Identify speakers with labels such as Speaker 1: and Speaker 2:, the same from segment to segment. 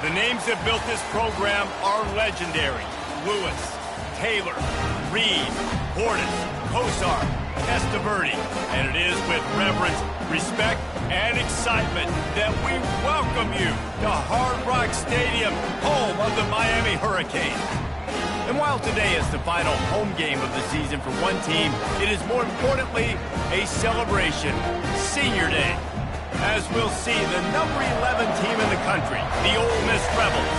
Speaker 1: The names that built this program are legendary. Lewis, Taylor, Reed, Portis, Kosar, Testaverde. And it is with reverence, respect, and excitement that we welcome you to Hard Rock Stadium, home of the Miami Hurricanes. And while today is the final home game of the season for one team, it is more importantly a celebration, Senior Day. As we'll see the number 11 team in the country, the Ole Miss Rebels,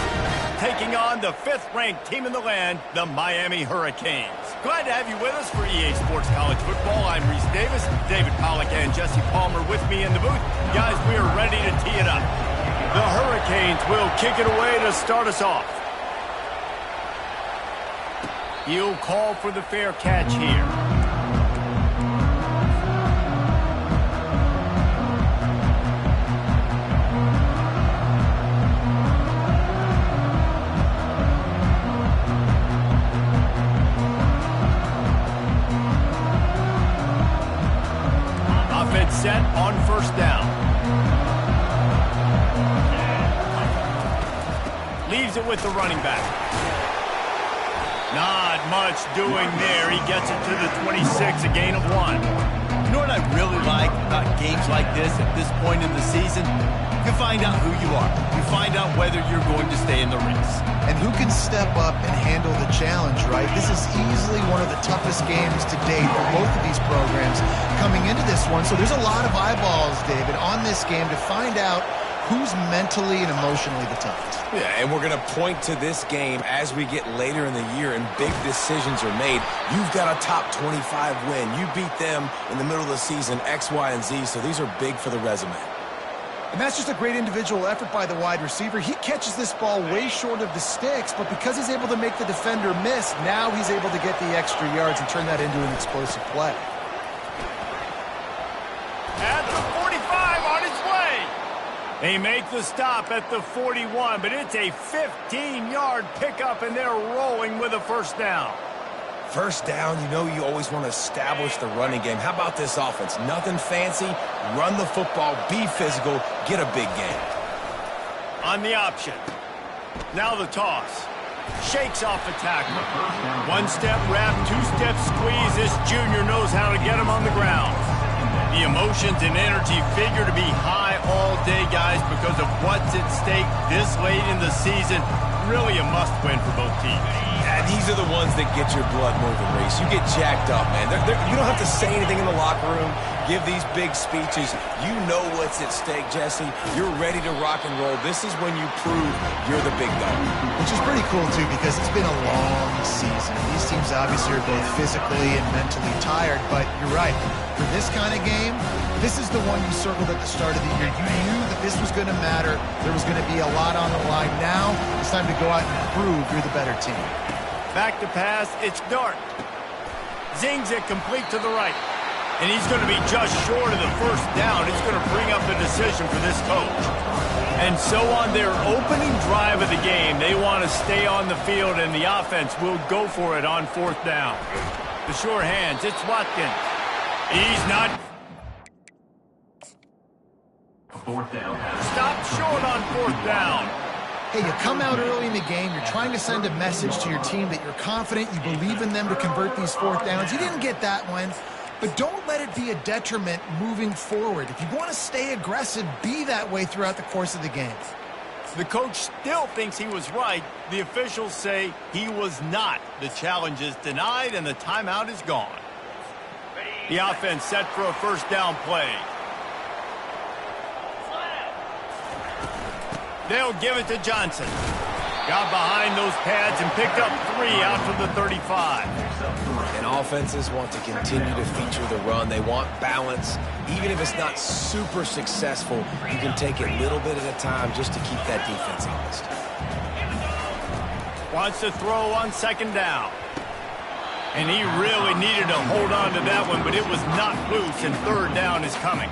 Speaker 1: taking on the 5th-ranked team in the land, the Miami Hurricanes. Glad to have you with us for EA Sports College Football. I'm Reese Davis, David Pollack and Jesse Palmer with me in the booth. Guys, we are ready to tee it up. The Hurricanes will kick it away to start us off. He'll call for the fair catch here. Offense set on first down. Leaves it with the running back. Not much doing there. He gets it to the 26, a gain of 1.
Speaker 2: You know what I really like about games like this at this point in the season? You find out who you are. You find out whether you're going to stay in the race.
Speaker 3: And who can step up and handle the challenge, right? This is easily one of the toughest games to date for both of these programs coming into this one. So there's a lot of eyeballs, David, on this game to find out who's mentally and emotionally the toughest.
Speaker 4: Yeah, and we're going to point to this game as we get later in the year and big decisions are made. You've got a top 25 win. You beat them in the middle of the season, X, Y, and Z, so these are big for the resume.
Speaker 3: And that's just a great individual effort by the wide receiver. He catches this ball way short of the sticks, but because he's able to make the defender miss, now he's able to get the extra yards and turn that into an explosive play.
Speaker 1: At the 45 on his way. They make the stop at the 41, but it's a 15-yard pickup, and they're rolling with a first down.
Speaker 4: First down, you know you always want to establish the running game. How about this offense? Nothing fancy. Run the football, be physical, get a big gain.
Speaker 1: On the option. Now the toss. Shakes off the tackle. One-step wrap, two-step squeeze. This junior knows how to get him on the ground. The emotions and energy figure to be high all day, guys, because of what's at stake this late in the season. Really a must-win for both teams.
Speaker 4: Yeah, these are the ones that get your blood moving, Reese. You get jacked up, man. You don't have to say anything in the locker room, give these big speeches. You know what's at stake, Jesse. You're ready to rock and roll. This is when you prove you're the big dog.
Speaker 3: Which is pretty cool, too, because it's been a long season. These teams obviously are both physically and mentally tired, but you're right. For this kind of game, this is the one you circled at the start of the year. You knew that this was going to matter. There was going to be a lot on the line. Now it's time to go out and prove you're the better team.
Speaker 1: Back to pass, it's Dart. Zings it complete to the right. And he's going to be just short of the first down. It's going to bring up the decision for this coach. And so on their opening drive of the game, they want to stay on the field, and the offense will go for it on fourth down. The sure hands, it's Watkins. He's not.
Speaker 5: Fourth down.
Speaker 1: Stop short on fourth down.
Speaker 3: Hey, you come out early in the game, you're trying to send a message to your team that you're confident, you believe in them to convert these fourth downs. You didn't get that one, but don't let it be a detriment moving forward. If you want to stay aggressive, be that way throughout the course of the game.
Speaker 1: The coach still thinks he was right. The officials say he was not. The challenge is denied, and the timeout is gone. The offense set for a first down play. They'll give it to Johnson. Got behind those pads and picked up 3 out to the 35.
Speaker 4: And offenses want to continue to feature the run. They want balance. Even if it's not super successful, you can take it little bit at a time just to keep that defense honest.
Speaker 1: Wants to throw on second down. And he really needed to hold on to that one, but it was not loose, and third down is coming.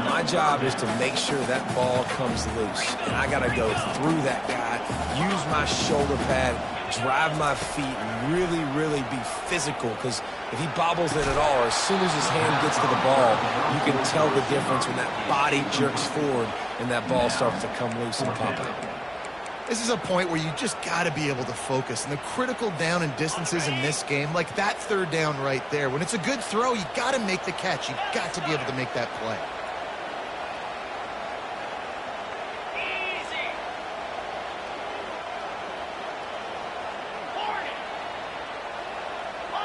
Speaker 4: My job is to make sure that ball comes loose, and I got to go through that guy, use my shoulder pad, drive my feet, and really be physical, because if he bobbles it at all, or as soon as his hand gets to the ball, you can tell the difference when that body jerks forward and that ball starts to come loose and pop out.
Speaker 3: This is a point where you just got to be able to focus. And the critical down and distances in this game, like that third down right there, when it's a good throw, you got to make the catch. You got to be able to make that play.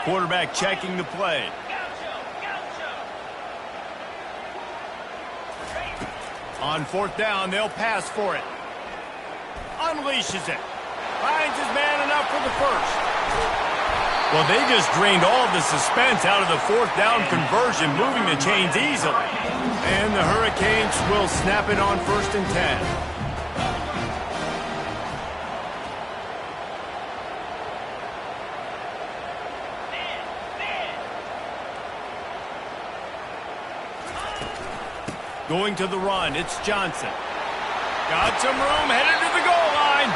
Speaker 1: Quarterback checking the play. On fourth down, they'll pass for it. Unleashes it. Finds his man enough for the first. Well, they just drained all the suspense out of the fourth down conversion, moving the chains easily. And the Hurricanes will snap it on 1st and 10. Going to the run, it's Johnson. Got some room, headed to the goal line.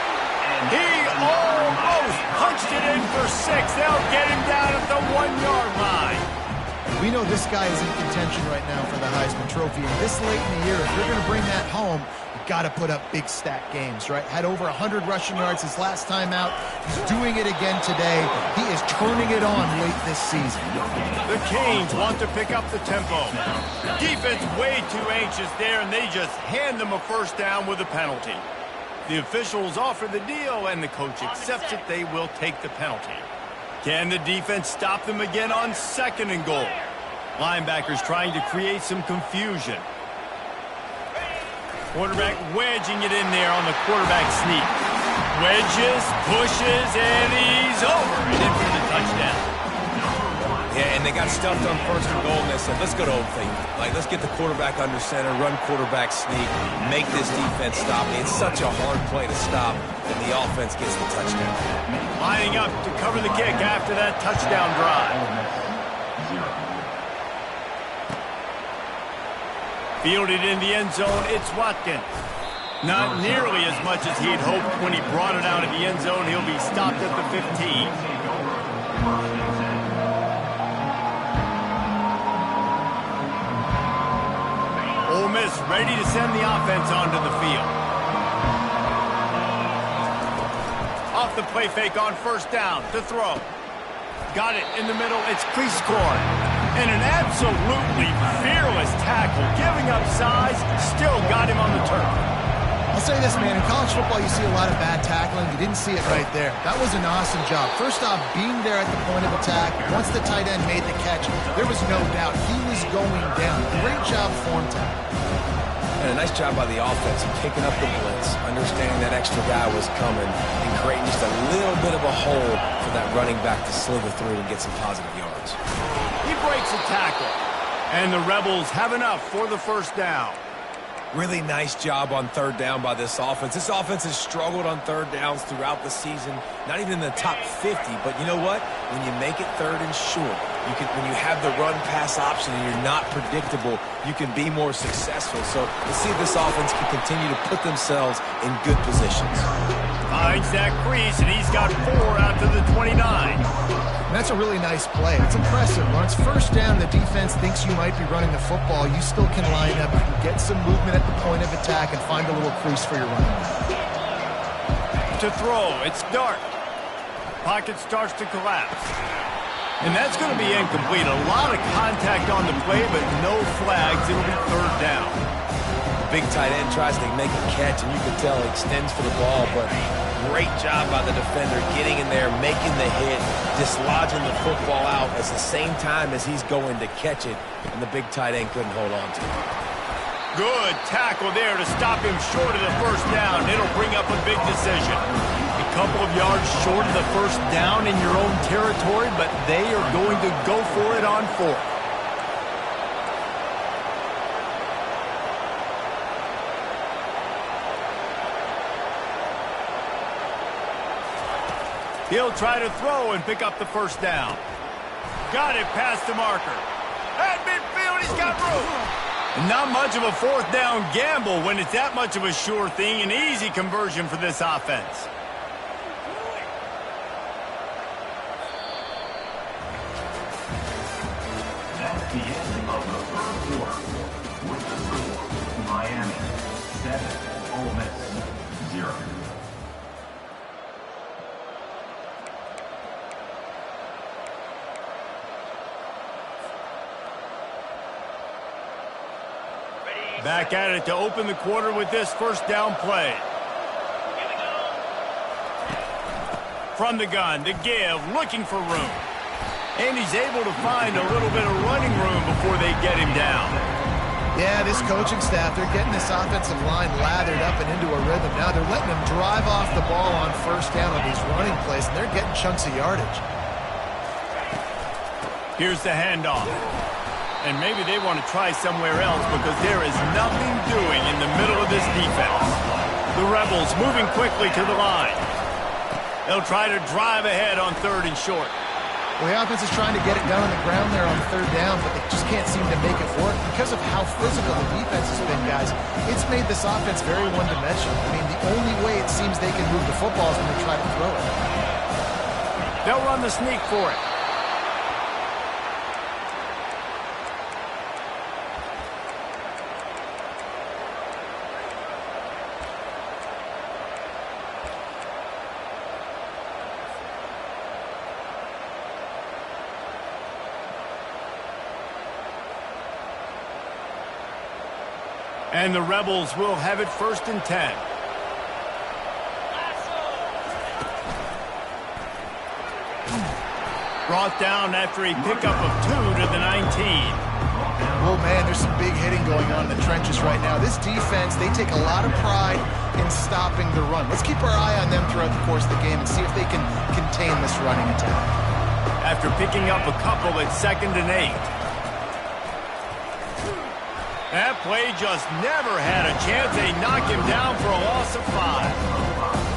Speaker 1: He almost punched it in for 6. They'll get him down at the 1-yard line.
Speaker 3: We know this guy is in contention right now for the Heisman Trophy. And this late in the year, if you're going to bring that home, you've got to put up big stat games, right? Had over 100 rushing yards his last time out. He's doing it again today. He is turning it on late this season.
Speaker 1: The Canes want to pick up the tempo. Defense way too anxious there, and they just hand them a first down with a penalty. The officials offer the deal, and the coach accepts it. They will take the penalty. Can the defense stop them again on 2nd and goal? Linebackers trying to create some confusion. Quarterback wedging it in there on the quarterback sneak. Wedges, pushes, and he's over and in for the touchdown.
Speaker 4: Yeah, and they got stuffed on 1st and goal, and they said, let's go to old thing. Like, let's get the quarterback under center, run quarterback sneak, make this defense stop. It's such a hard play to stop, and the offense gets the touchdown.
Speaker 1: Lining up to cover the kick after that touchdown drive. Fielded in the end zone, it's Watkins. Not nearly as much as he'd hoped when he brought it out of the end zone. He'll be stopped at the 15. Ole Miss ready to send the offense onto the field. Off the play fake on 1st down to throw. Got it in the middle. It's Cleescorn. And an absolutely fearless tackle. Giving up size, still got him on the turf.
Speaker 3: I'll say this, man. In college football, you see a lot of bad tackling. You didn't see it right there. That was an awesome job. First off, being there at the point of attack. Once the tight end made the catch, there was no doubt he was going down. Great job form tackle.
Speaker 4: And a nice job by the offense of kicking up the blitz, understanding that extra guy was coming, and creating just a little bit of a hole for that running back to slither through and get some positive yards.
Speaker 1: He breaks a tackle. And the Rebels have enough for the first down.
Speaker 4: Really nice job on 3rd down by this offense. This offense has struggled on 3rd downs throughout the season. Not even in the top 50, but you know what? When you make it 3rd and short, when you have the run-pass option and you're not predictable, you can be more successful. So let's see if this offense can continue to put themselves in good positions.
Speaker 1: Finds that crease, and he's got 4 out to the 29.
Speaker 3: And that's a really nice play. It's impressive. When it's 1st down, the defense thinks you might be running the football. You still can line up. You can get some movement at the point of attack and find a little crease for your running back.
Speaker 1: To throw, it's Dart. Pocket starts to collapse. And that's going to be incomplete. A lot of contact on the play, but no flags. It'll be 3rd down.
Speaker 4: Big tight end tries to make a catch, and you can tell he extends for the ball, but great job by the defender getting in there, making the hit, dislodging the football out at the same time as he's going to catch it, and the big tight end couldn't hold on to it.
Speaker 1: Good tackle there to stop him short of the 1st down. It'll bring up a big decision. A couple of yards short of the 1st down in your own territory, but they are going to go for it on 4th. He'll try to throw and pick up the 1st down. Got it past the marker. At midfield, he's got room. Not much of a 4th down gamble when it's that much of a sure thing. An easy conversion for this offense.
Speaker 5: That's the end of the 3rd quarter. With the score, Miami 7, Ole Miss 0.
Speaker 1: Back at it to open the quarter with this first down play. From the gun to give, looking for room. And he's able to find a little bit of running room before they get him down.
Speaker 3: Yeah, this coaching staff, they're getting this offensive line lathered up and into a rhythm. Now they're letting them drive off the ball on first down on these running plays, and they're getting chunks of yardage.
Speaker 1: Here's the handoff. And maybe they want to try somewhere else because there is nothing doing in the middle of this defense. The Rebels moving quickly to the line. They'll try to drive ahead on 3rd and short.
Speaker 3: Well, the offense is trying to get it down on the ground there on 3rd down, but they just can't seem to make it work because of how physical the defense has been, guys. It's made this offense very one-dimensional. I mean, the only way it seems they can move the football is when they try to throw it.
Speaker 1: They'll run the sneak for it. And the Rebels will have it 1st and 10. Brought down after a pickup of 2 to the 19.
Speaker 3: Oh, man, there's some big hitting going on in the trenches right now. This defense, they take a lot of pride in stopping the run. Let's keep our eye on them throughout the course of the game and see if they can contain this running attack.
Speaker 1: After picking up a couple at 2nd and 8. That play just never had a chance. They knock him down for a loss of 5.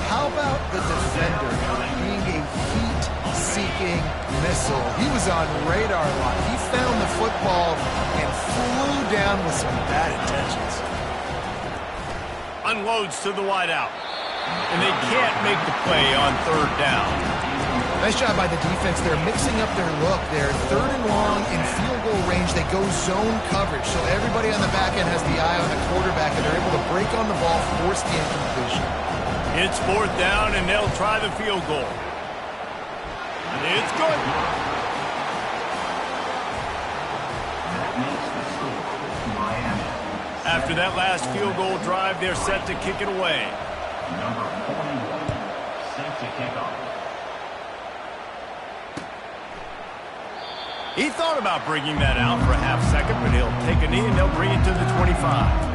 Speaker 3: How about the defender being a heat-seeking missile? He was on radar lock. He found the football and flew down with some bad intentions.
Speaker 1: Unloads to the wideout. And they can't make the play on 3rd down.
Speaker 3: Nice job by the defense. They're mixing up their look. They're 3rd and long in field goal range. They go zone coverage. So everybody on the back end has the eye on the quarterback, and they're able to break on the ball, force the incompletion.
Speaker 1: It's 4th down, and they'll try the field goal. It's good.
Speaker 5: That makes the score Miami.
Speaker 1: After that last field goal drive, they're set to kick it away.
Speaker 5: Number 41, set to kick off.
Speaker 1: He thought about bringing that out for a half second, but he'll take a knee and they'll bring it to the 25.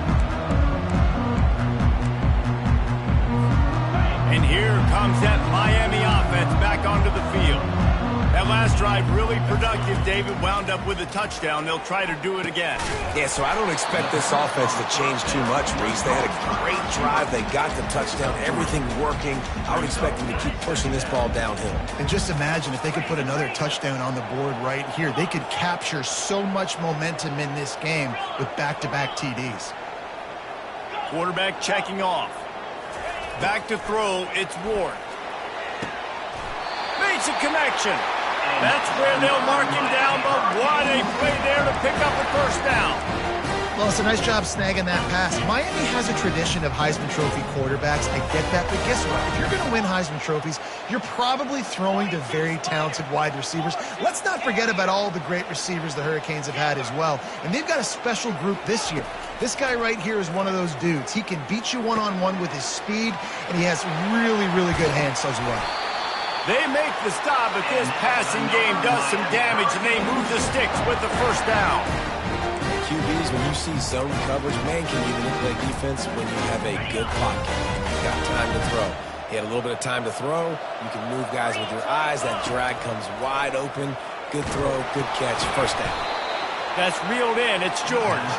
Speaker 1: And here comes that Miami offense back onto the field. That last drive really productive. David wound up with a touchdown. They'll try to do it again.
Speaker 4: Yeah, so I don't expect this offense to change too much, Reese. They had a great drive. They got the touchdown. Everything working. I would expect them to keep pushing this ball downhill.
Speaker 3: And just imagine if they could put another touchdown on the board right here. They could capture so much momentum in this game with back-to-back TDs.
Speaker 1: Quarterback checking off. Back to throw. It's Ward. Makes a connection. That's where they'll mark him down, but what a play there to pick up a 1st down.
Speaker 3: Well, it's a nice job snagging that pass. Miami has a tradition of Heisman Trophy quarterbacks. I get that, but guess what? If you're going to win Heisman Trophies, you're probably throwing to very talented wide receivers. Let's not forget about all the great receivers the Hurricanes have had as well. And they've got a special group this year. This guy right here is one of those dudes. He can beat you one-on-one with his speed, and he has really, really good hands as well.
Speaker 1: They make the stop, but this passing game does some damage, and they move the sticks with the 1st down.
Speaker 4: QBs, when you see zone coverage, man, can you manipulate defense when you have a good pocket. You got time to throw. He had a little bit of time to throw. You can move guys with your eyes. That drag comes wide open. Good throw, good catch, 1st down.
Speaker 1: That's reeled in. It's George.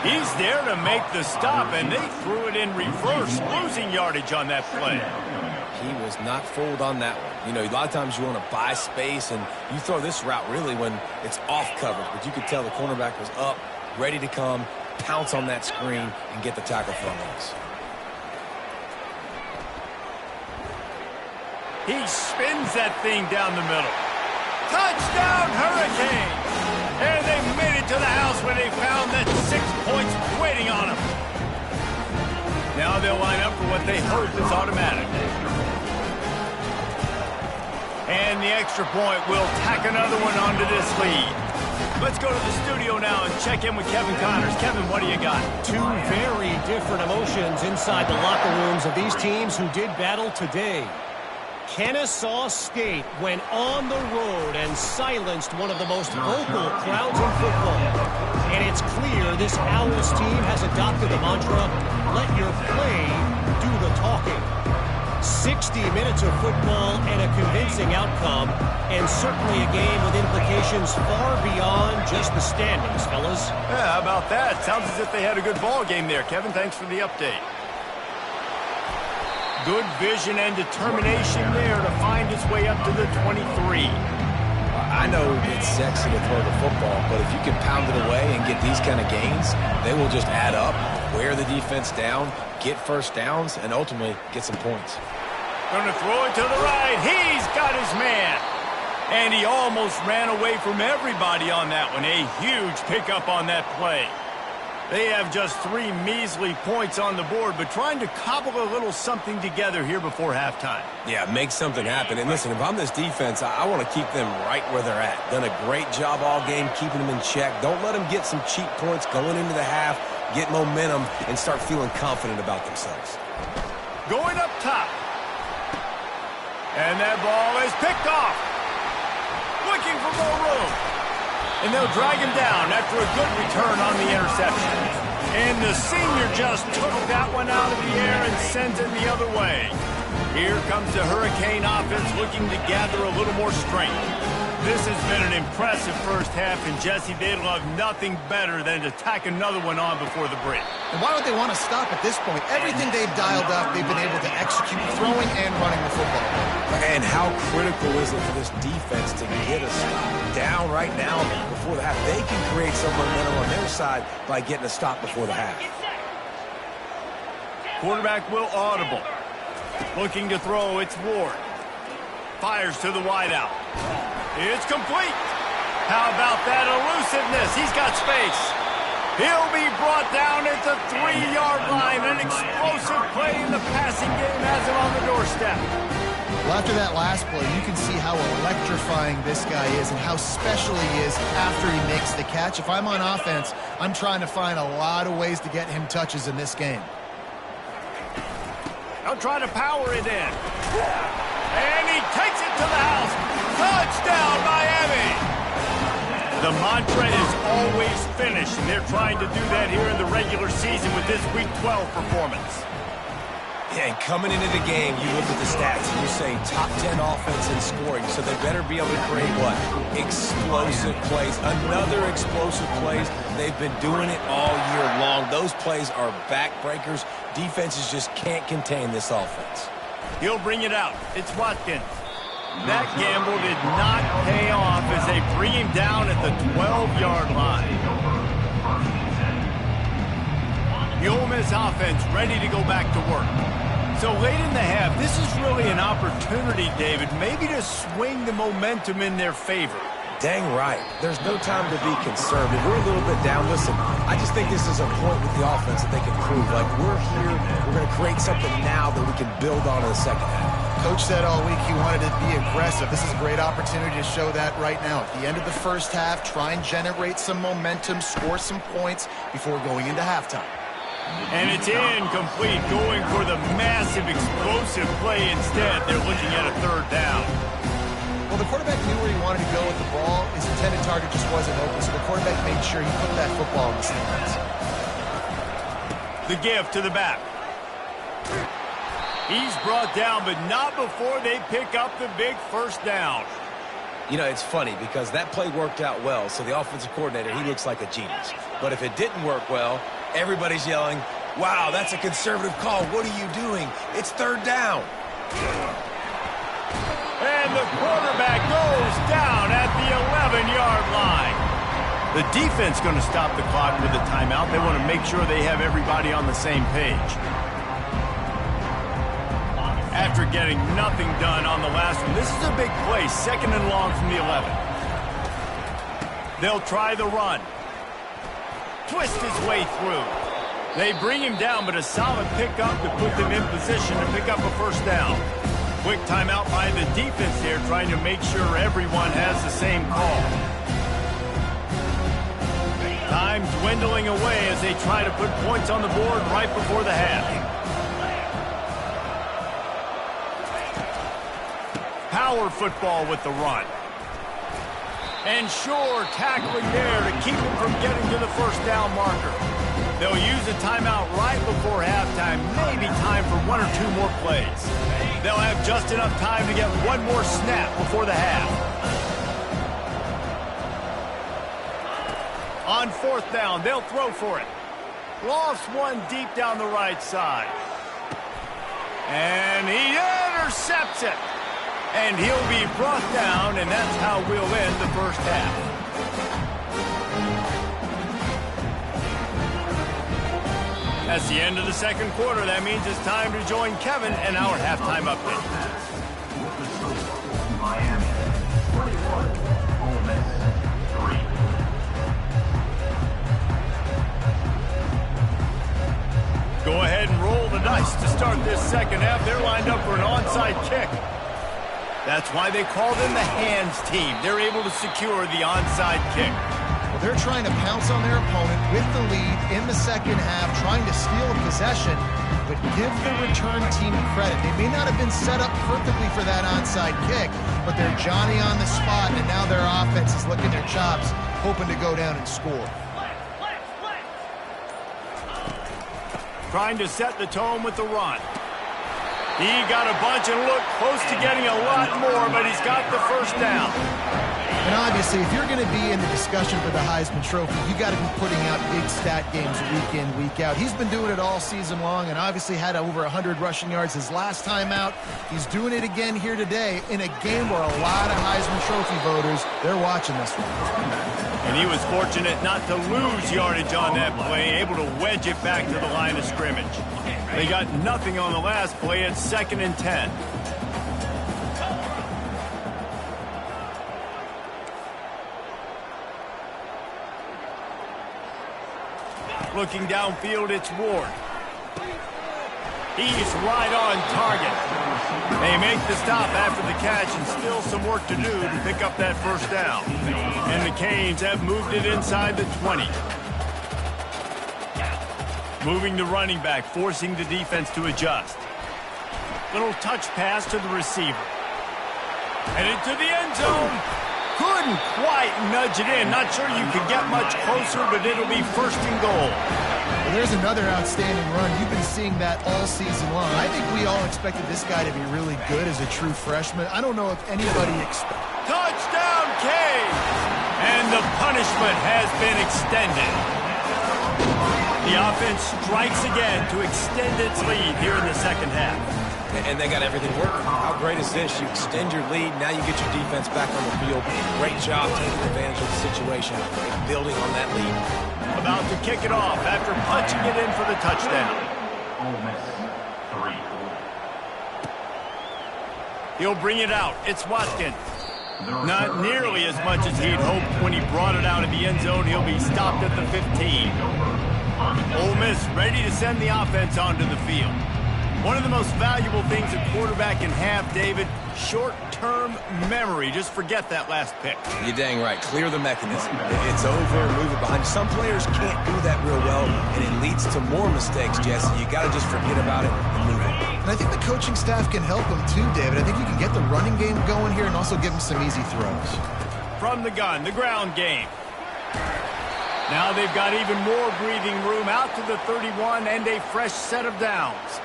Speaker 1: He's there to make the stop, and they threw it in reverse, losing yardage on that play.
Speaker 4: He was not fooled on that one. You know, a lot of times you want to buy space, and you throw this route really when it's off coverage. But you could tell the cornerback was up, ready to come, pounce on that screen, and get the tackle for a loss.
Speaker 1: He spins that thing down the middle. Touchdown, Hurricanes! And they made it to the house when they found that 6 points waiting on them. Now they'll line up for what they hope is automatic. And the extra point will tack another one onto this lead. Let's go to the studio now and check in with Kevin Connors. Kevin, what do you got?
Speaker 6: Two very different emotions inside the locker rooms of these teams who did battle today. Kennesaw State went on the road and silenced one of the most vocal crowds in football. And it's clear this Owls team has adopted the mantra, let your play do the talking. 60 minutes of football and a convincing outcome, and certainly a game with implications far beyond just the standings, fellas.
Speaker 1: Yeah, how about that? Sounds as if they had a good ball game there. Kevin, thanks for the update. Good vision and determination there to find its way up to the 23.
Speaker 4: I know it's sexy to throw the football, but if you can pound it away and get these kind of gains, they will just add up, wear the defense down, get first downs, and ultimately get some points.
Speaker 1: Going to throw it to the right. He's got his man. And he almost ran away from everybody on that one. A huge pickup on that play. They have just 3 measly points on the board, but trying to cobble a little something together here before halftime.
Speaker 4: Yeah, make something happen. And listen, if I'm this defense, I want to keep them right where they're at. Done a great job all game keeping them in check. Don't let them get some cheap points going into the half, get momentum, and start feeling confident about themselves.
Speaker 1: Going up top. And that ball is picked off. Looking for more room. And they'll drag him down after a good return on the interception. And the senior just took that one out of the air and sends it the other way. Here comes the Hurricane offense looking to gather a little more strength. This has been an impressive first half, and Jesse, they'd love nothing better than to tack another one on before the break.
Speaker 3: And why would they want to stop at this point? Everything they've dialed up, they've been able to execute throwing and running the football.
Speaker 4: And how critical is it for this defense to get a stop down right now before the half? They can create some momentum on their side by getting a stop before the half.
Speaker 1: Quarterback will audible. Looking to throw, it's Ward. Fires to the wideout. It's complete. How about that elusiveness? He's got space. He'll be brought down at the 3-yard line. An explosive play in the passing game has him on the doorstep.
Speaker 3: Well, after that last play, you can see how electrifying this guy is and how special he is after he makes the catch. If I'm on offense, I'm trying to find a lot of ways to get him touches in this game.
Speaker 1: They'll try to power it in. And he takes it to the house. Touchdown, Miami! The mantra is always finish, and they're trying to do that here in the regular season with this Week 12 performance.
Speaker 4: Yeah, and coming into the game, you look at the stats, and you're saying top 10 offense in scoring, so they better be able to create what? Explosive plays. Another explosive plays. They've been doing it all year long. Those plays are backbreakers. Defenses just can't contain this offense.
Speaker 1: He'll bring it out. It's Watkins. That gamble did not pay off as they bring him down at the 12-yard line. The Ole Miss offense ready to go back to work. So late in the half, this is really an opportunity, David, maybe to swing the momentum in their favor.
Speaker 4: Dang right. There's no time to be concerned. If we're a little bit down, listen, I just think this is a point with the offense that they can prove. Like, we're here, we're going to create something now that we can build on in the second half.
Speaker 3: Coach said all week he wanted to be aggressive. This is a great opportunity to show that right now. At the end of the first half, try and generate some momentum, score some points before going into halftime.
Speaker 1: And it's incomplete, going for the massive explosive play instead. They're looking at a 3rd down.
Speaker 3: Well, the quarterback knew where he wanted to go with the ball. His intended target just wasn't open, so the quarterback made sure he put that football in the stands.
Speaker 1: The give to the back. He's brought down, but not before they pick up the big first down.
Speaker 4: You know, it's funny because that play worked out well, so the offensive coordinator, he looks like a genius. But if it didn't work well, everybody's yelling, wow, that's a conservative call. What are you doing? It's 3rd down.
Speaker 1: And the quarterback goes down at the 11-yard line. The defense going to stop the clock with a timeout. They want to make sure they have everybody on the same page. After getting nothing done on the last one, this is a big play, 2nd and long from the 11. They'll try the run. Twist his way through. They bring him down, but a solid pickup to put them in position to pick up a first down. Quick timeout by the defense there, trying to make sure everyone has the same call. Time dwindling away as they try to put points on the board right before the half. Power football with the run. And sure, tackling there to keep him from getting to the first down marker. They'll use a timeout right before halftime, maybe time for 1 or 2 more plays. They'll have just enough time to get one more snap before the half. On 4th down, they'll throw for it. Lofts one deep down the right side. And he intercepts it. And he'll be brought down, and that's how we'll end the first half. That's the end of the second quarter. That means it's time to join Kevin and our halftime update.
Speaker 5: Miami 21, Ole Miss 3.
Speaker 1: Go ahead and roll the dice to start this second half. They're lined up for an onside kick. That's why they call them the hands team. They're able to secure the onside kick.
Speaker 3: Well, they're trying to pounce on their opponent with the lead in the second half, trying to steal a possession, but give the return team credit. They may not have been set up perfectly for that onside kick, but they're Johnny on the spot, and now their offense is licking their chops, hoping to go down and score.
Speaker 1: Trying to set the tone with the run. He got a bunch and looked close to getting a lot more, but he's got the first down.
Speaker 3: And obviously, if you're going to be in the discussion for the Heisman Trophy, you got to be putting out big stat games week in, week out. He's been doing it all season long and obviously had over 100 rushing yards his last time out. He's doing it again here today in a game where a lot of Heisman Trophy voters, they're watching this one.
Speaker 1: And he was fortunate not to lose yardage on that play, able to wedge it back to the line of scrimmage. They got nothing on the last play. It's 2nd and 10. Looking downfield, it's Ward. He's right on target. They make the stop after the catch, and still some work to do to pick up that first down. And the Canes have moved it inside the 20. Moving the running back, forcing the defense to adjust. Little touch pass to the receiver. Headed to the end zone. Couldn't quite nudge it in. Not sure you could get much closer, but it'll be 1st and goal.
Speaker 3: Well, there's another outstanding run. You've been seeing that all season long. I think we all expected this guy to be really good as a true freshman. I don't know if anybody expected.
Speaker 1: Touchdown, Canes! And the punishment has been extended. The offense strikes again to extend its lead here in the second half.
Speaker 4: And they got everything working. How great is this? You extend your lead, now you get your defense back on the field. Great job taking advantage of the situation and building on that lead.
Speaker 1: About to kick it off after punching it in for the touchdown.
Speaker 5: Ole Miss 3.
Speaker 1: He'll bring it out. It's Watkins. Not nearly as much as he'd hoped when he brought it out of the end zone. He'll be stopped at the 15. Ole Miss ready to send the offense onto the field. One of the most valuable things a quarterback can have, David, short-term memory. Just forget that last pick.
Speaker 4: You're dang right. Clear the mechanism. It's over, move it behind. Some players can't do that real well, and it leads to more mistakes, Jesse. You got to just forget about it and move it.
Speaker 3: And I think the coaching staff can help him too, David. I think you can get the running game going here and also give him some easy throws.
Speaker 1: From the gun, the ground game. Now they've got even more breathing room out to the 31 and a fresh set of downs.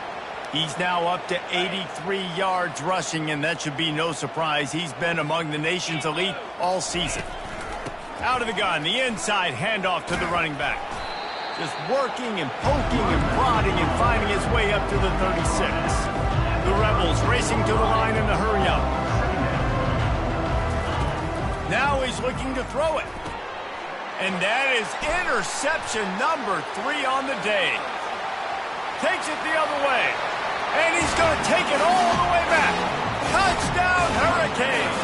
Speaker 1: He's now up to 83 yards rushing, and that should be no surprise. He's been among the nation's elite all season. Out of the gun, the inside handoff to the running back. Just working and poking and prodding and finding his way up to the 36. The Rebels racing to the line in a hurry-up. Now he's looking to throw it. And that is interception number 3 on the day. Takes it the other way. And he's going to take it all the way back. Touchdown, Hurricanes.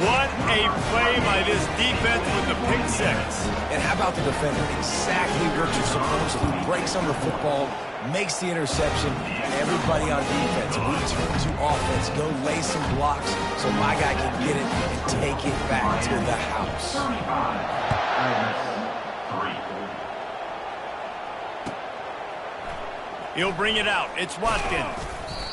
Speaker 1: What a play by this defense with the pick six.
Speaker 4: And how about the defender? Exactly what you're supposed to do. Breaks on the football, makes the interception, and everybody on defense, we turn to offense. Go lay some blocks so my guy can get it and take it back to the house.
Speaker 1: He'll bring it out. It's Watkins.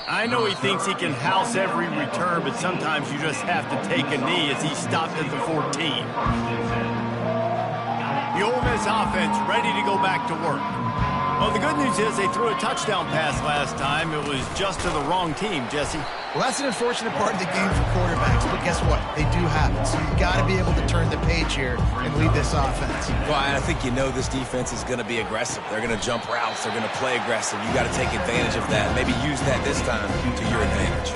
Speaker 1: I know he thinks he can house every return, but sometimes you just have to take a knee as he stopped at the 14. The Ole Miss offense ready to go back to work. Well, the good news is they threw a touchdown pass last time. It was just to the wrong team, Jesse.
Speaker 3: Well, that's an unfortunate part of the game for quarterbacks, but guess what? They do happen. So you've got to be able to turn the page here and lead this offense.
Speaker 4: Well, and I think you know this defense is going to be aggressive. They're going to jump routes. They're going to play aggressive. You got to take advantage of that. Maybe use that this time to your advantage.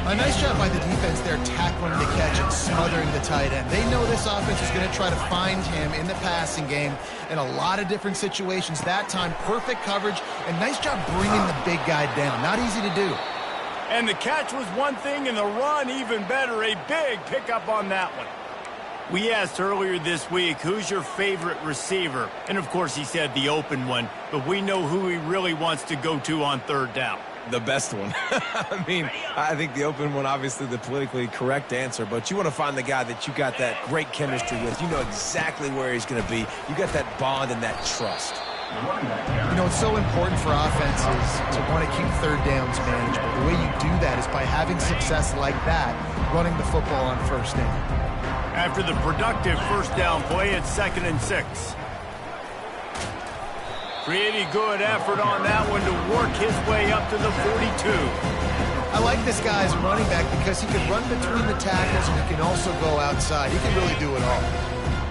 Speaker 3: A nice job by the defense there tackling the catch and smothering the tight end. They know this offense is going to try to find him in the passing game in a lot of different situations. That time, perfect coverage, and nice job bringing the big guy down. Not easy to do.
Speaker 1: And the catch was one thing, and the run even better. A big pickup on that one. We asked earlier this week, who's your favorite receiver? And, of course, he said the open one, but we know who he really wants to go to on third down.
Speaker 4: The best one. I mean, I think the open one, obviously the politically correct answer, but you want to find the guy that you got that great chemistry with. You know exactly where he's going to be. You got that bond and that trust.
Speaker 3: You know, it's so important for offenses to want to keep third downs manageable. The way you do that is by having success like that, running the football on first down.
Speaker 1: After the productive first down play, it's 2nd and 6. Pretty good effort on that one to work his way up to the 42.
Speaker 3: I like this guy as a running back because he can run between the tackles and he can also go outside. He can really do it all.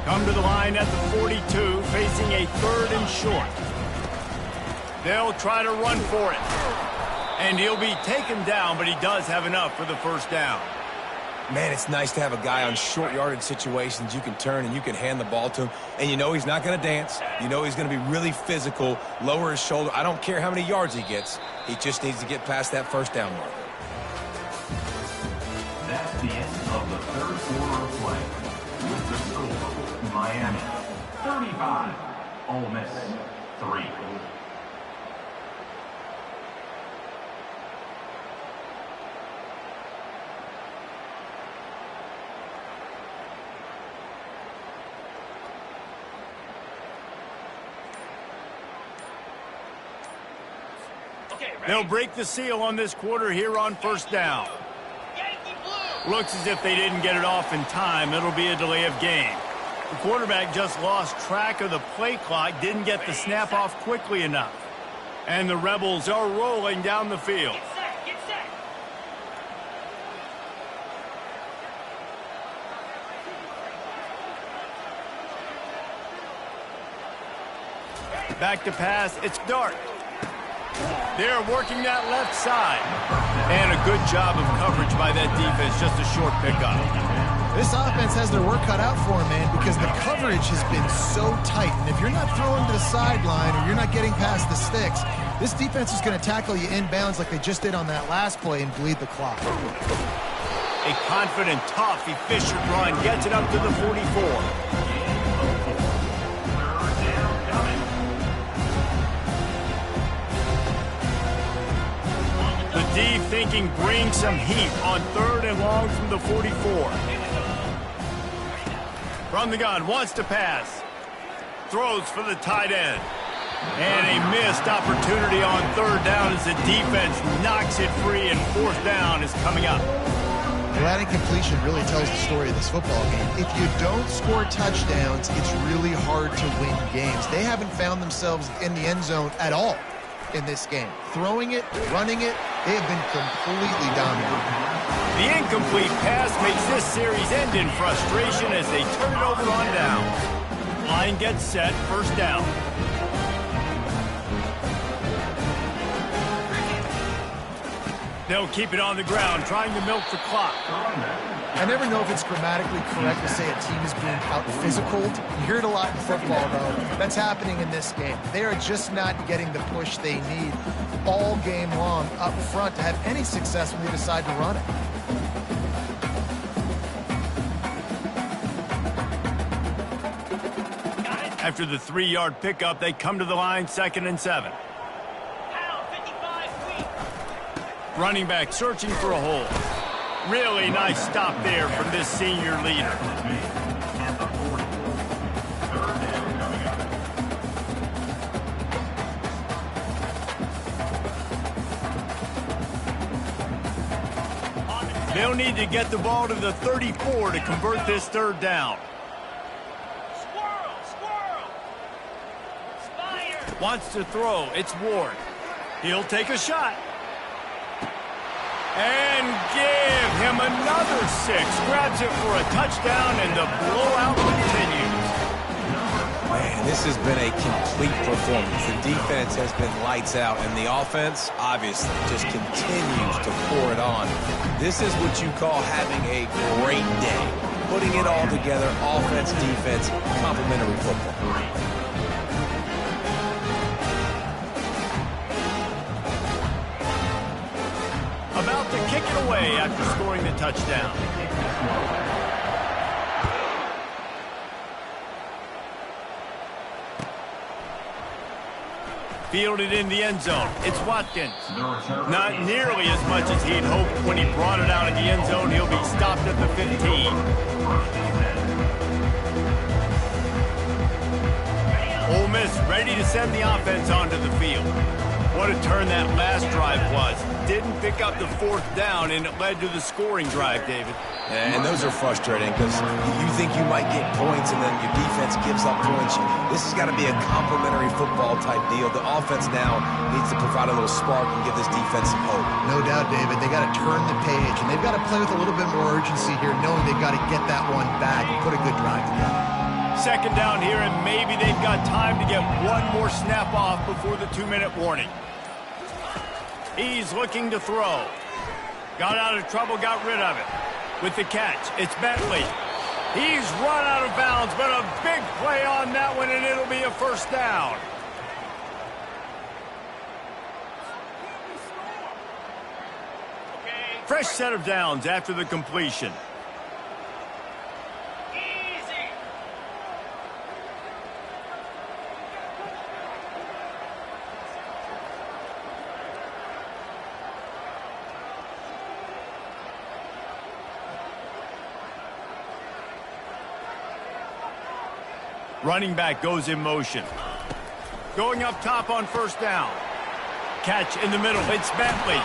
Speaker 1: Come to the line at the 42, facing a 3rd and short. They'll try to run for it. And he'll be taken down, but he does have enough for the first down.
Speaker 4: Man, it's nice to have a guy on short yardage situations you can turn and you can hand the ball to him. And you know he's not going to dance. You know he's going to be really physical, lower his shoulder. I don't care how many yards he gets. He just needs to get past that first down mark.
Speaker 5: That's the end of the third quarter of play. With the score, Miami 35, Ole Miss 3.
Speaker 1: They'll break the seal on this quarter here on first down. Looks as if they didn't get it off in time. It'll be a delay of game. The quarterback just lost track of the play clock, didn't get the snap off quickly enough. And the Rebels are rolling down the field.
Speaker 7: Get set.
Speaker 1: Back to pass, it's Dart. They're working that left side. And a good job of coverage by that defense, just a short pickup.
Speaker 3: This offense has their work cut out for them, man, because the coverage has been so tight. And if you're not throwing to the sideline or you're not getting past the sticks, this defense is going to tackle you inbounds like they just did on that last play and bleed the clock.
Speaker 1: A confident, tough, efficient run gets it up to the 44. D thinking bring some heat on 3rd and long from the 44. From the gun, wants to pass. Throws for the tight end. And a missed opportunity on 3rd down as the defense knocks it free and 4th down is coming up.
Speaker 3: Well, that incompletion really tells the story of this football game. If you don't score touchdowns, it's really hard to win games. They haven't found themselves in the end zone at all in this game. Throwing it, running it, they have been completely dominant.
Speaker 1: The incomplete pass makes this series end in frustration as they turn it over on down. Line gets set, first down. They'll keep it on the ground, trying to milk the clock.
Speaker 3: I never know if it's grammatically correct to say a team is being out-physicaled. You hear it a lot in football, though. That's happening in this game. They are just not getting the push they need all game long up front to have any success when they decide to run it.
Speaker 1: After the 3-yard pickup, they come to the line, 2nd and 7. Running back searching for a hole. Really nice stop there from this senior leader. They'll need to get the ball to the 34 to convert this third down. Wants to throw. It's Ward. He'll take a shot. And give him another 6. Grabs it for a touchdown, and the blowout continues.
Speaker 4: Man, this has been a complete performance. The defense has been lights out, and the offense, obviously, just continues to pour it on. This is what you call having a great day. Putting it all together, offense, defense, complimentary football.
Speaker 1: About to kick it away after scoring the touchdown. Fielded in the end zone. It's Watkins. Not nearly as much as he'd hoped when he brought it out in the end zone. He'll be stopped at the 15. Ole Miss ready to send the offense onto the field. What a turn that last drive was. Didn't pick up the 4th down, and it led to the scoring drive, David.
Speaker 4: And those are frustrating because you think you might get points and then your defense gives up points. This has got to be a complimentary football type deal. The offense now needs to provide a little spark and give this defense some hope.
Speaker 3: No doubt, David. They got to turn the page, and they've got to play with a little bit more urgency here, knowing they've got to get that one back and put a good drive together.
Speaker 1: Second down here, and maybe they've got time to get one more snap off before the 2-minute warning. He's looking to throw. Got out of trouble, got rid of it. With the catch, it's Bentley. He's run out of bounds, but a big play on that one, and it'll be a first down. Fresh set of downs after the completion. Running back goes in motion. Going up top on first down. Catch in the middle. It's Bentley.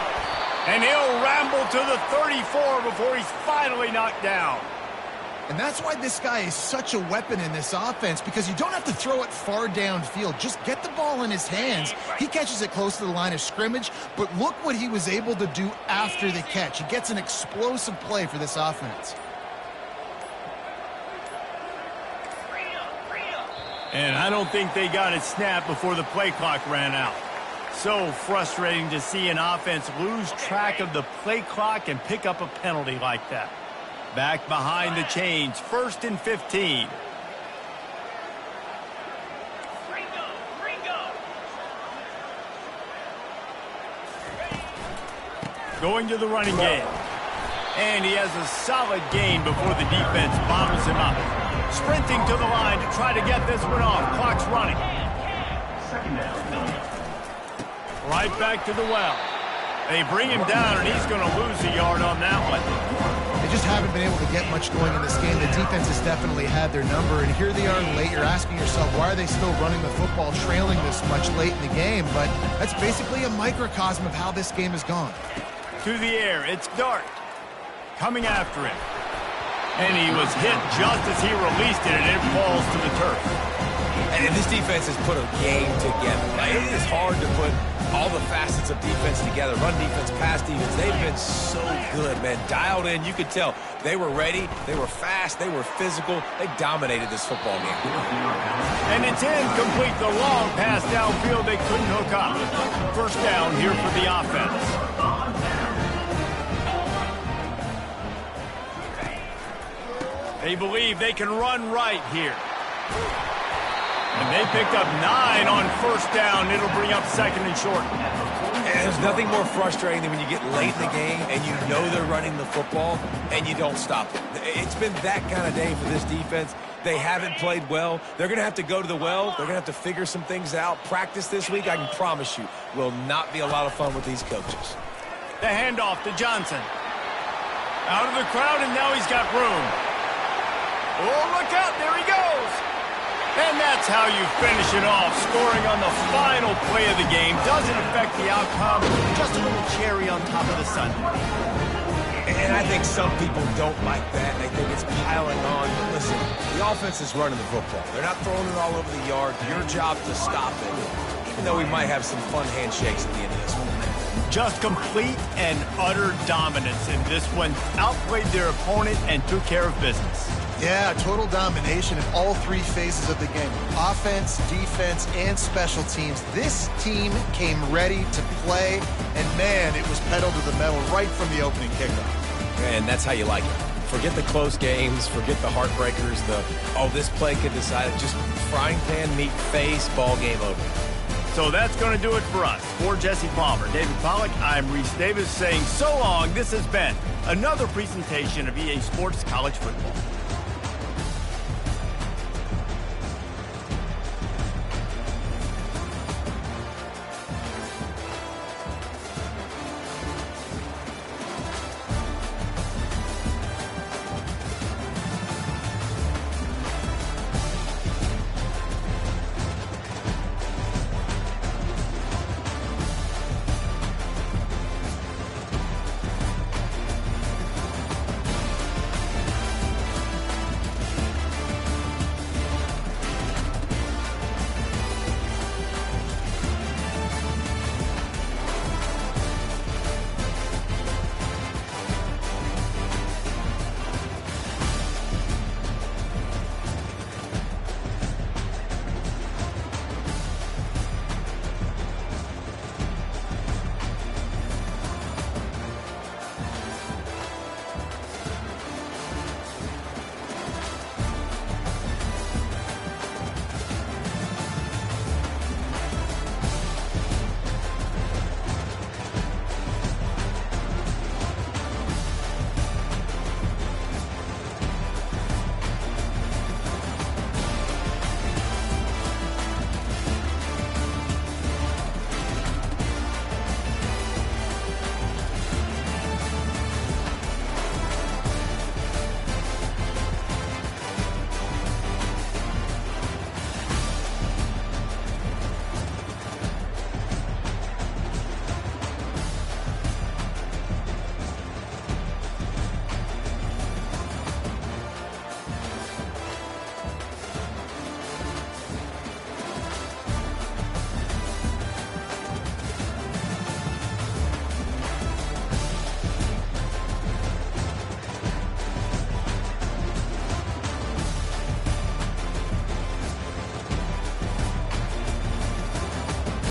Speaker 1: And he'll ramble to the 34 before he's finally knocked down.
Speaker 3: And that's why this guy is such a weapon in this offense, because you don't have to throw it far downfield. Just get the ball in his hands. He catches it close to the line of scrimmage, but look what he was able to do after the catch. He gets an explosive play for this offense.
Speaker 1: And I don't think they got it snapped before the play clock ran out. So frustrating to see an offense lose track of the play clock and pick up a penalty like that. Back behind the chains, 1st and 15. Going to the running game. And he has a solid gain before the defense bottles him up. Sprinting to the line to try to get this one off. Clock's running. Right back to the well. They bring him down, and he's going to lose a yard on that one.
Speaker 3: They just haven't been able to get much going in this game. The defense has definitely had their number, and here they are late. You're asking yourself, why are they still running the football, trailing this much late in the game? But that's basically a microcosm of how this game has gone.
Speaker 1: To the air, it's Dart. Coming after him. And he was hit just as he released it, and it falls to the turf.
Speaker 4: And this defense has put a game together. Like, it is hard to put all the facets of defense together. Run defense, pass defense. They've been so good, man. Dialed in. You could tell they were ready. They were fast. They were physical. They dominated this football game.
Speaker 1: And it's incomplete. The long pass downfield. They couldn't hook up. First down here for the offense. They believe they can run right here. And they picked up 9 on first down. It'll bring up 2nd and short.
Speaker 4: And there's nothing more frustrating than when you get late in the game and you know they're running the football and you don't stop it. It's been that kind of day for this defense. They haven't played well. They're going to have to go to the well. They're going to have to figure some things out. Practice this week, I can promise you, will not be a lot of fun with these coaches.
Speaker 1: The handoff to Johnson. Out of the crowd, and now he's got room. Oh, look out. There he goes. And that's how you finish it off. Scoring on the final play of the game doesn't affect the outcome. Just a little cherry on top of the sundae.
Speaker 4: And I I think some people don't like that. They think it's piling on. But listen, the offense is running the football. They're not throwing it all over the yard. Your job to stop it, even though we might have some fun handshakes at the end of this one.
Speaker 1: Just complete and utter dominance in this one. Outplayed their opponent and took care of business.
Speaker 3: Yeah, total domination in all three phases of the game. Offense, defense, and special teams. This team came ready to play, and man, it was pedal to the metal right from the opening kickoff.
Speaker 4: And that's how you like it. Forget the close games, forget the heartbreakers, this play could decide it. Just frying pan, meat face, ball game over.
Speaker 1: So that's going to do it for us. For Jesse Palmer, David Pollack, I'm Reese Davis saying so long. This has been another presentation of EA Sports College Football.